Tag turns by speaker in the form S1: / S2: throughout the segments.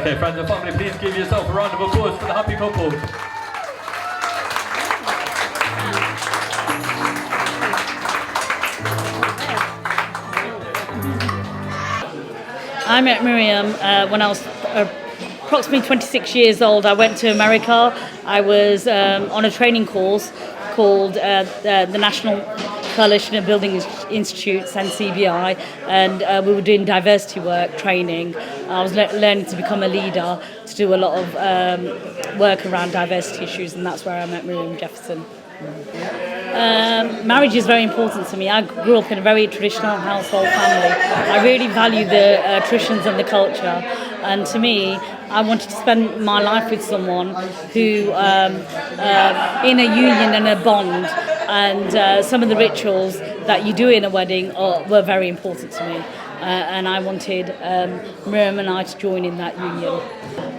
S1: Okay, friends and family, please give yourself a round of applause for the happy couple.
S2: I met Miriam when I was approximately 26 years old. I went to America. I was on a training course called the National Coalition of Building Institutes, NCBI, and we were doing diversity work training. I was learning to become a leader, to do a lot of work around diversity issues, and that's where I met Miriam Jefferson. Marriage is very important to me. I grew up in a very traditional household family. I really value the traditions and the culture, and to me, I wanted to spend my life with someone who, in a union and a bond, and some of the rituals that you do in a wedding were very important to me, and I wanted Miriam and I to join in that union.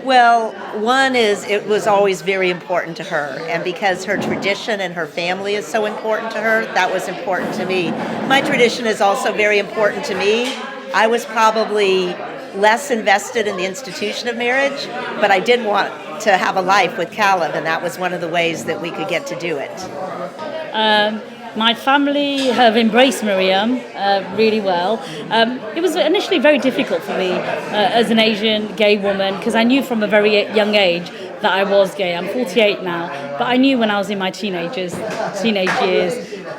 S3: Well, one is it was always very important to her, and because her tradition and her family is so important to her, that was important to me. My tradition is also very important to me. I was probably less invested in the institution of marriage, but I did want to have a life with Kalav, and that was one of the ways that we could get to do it.
S2: My family have embraced Miriam really well. It was initially very difficult for me as an Asian gay woman, because I knew from a very young age that I was gay. I'm 48 now, but I knew when I was in my teenage years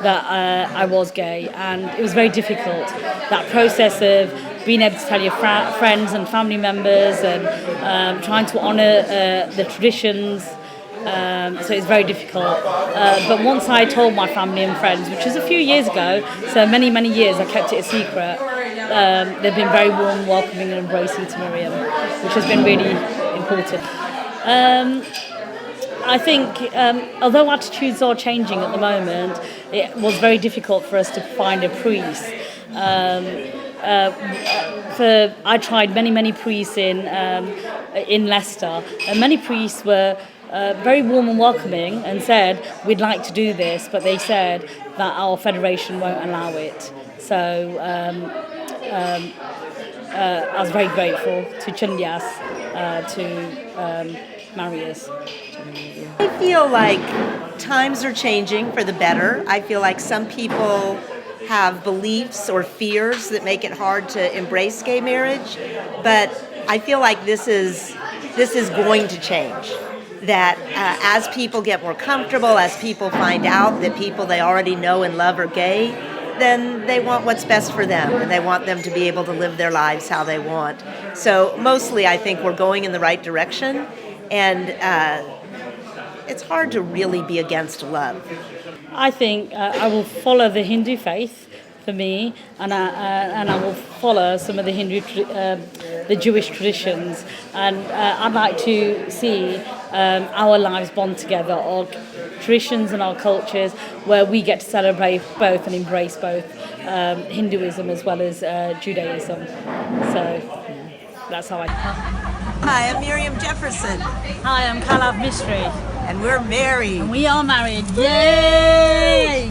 S2: that I was gay, and it was very difficult. That process of being able to tell your friends and family members, and trying to honour the traditions. So it's very difficult. But once I told my family and friends, which was a few years ago, so many, many years, I kept it a secret, they've been very warm, welcoming and embracing to Miriam, which has been really important. I think, although attitudes are changing at the moment, it was very difficult for us to find a priest. I tried many priests in Leicester, and many priests were very warm and welcoming and said, we'd like to do this, but they said that our federation won't allow it. So I was very grateful to Chuntey to marry us.
S3: I feel like times are changing for the better. I feel like some people have beliefs or fears that make it hard to embrace gay marriage, but I feel like this is going to change. That as people get more comfortable, as people find out that people they already know and love are gay, then they want what's best for them, and they want them to be able to live their lives how they want. So mostly I think we're going in the right direction, and it's hard to really be against love.
S2: I think I will follow the Hindu faith for me, and I will follow some of the the Jewish traditions, and I'd like to see our lives bond together, our traditions and our cultures, where we get to celebrate both and embrace both Hinduism as well as Judaism. So that's how I.
S3: Hi, I'm Miriam Jefferson.
S2: Hi, I'm Kalavati Mistry.
S3: And we're married.
S2: And we are married. Yay!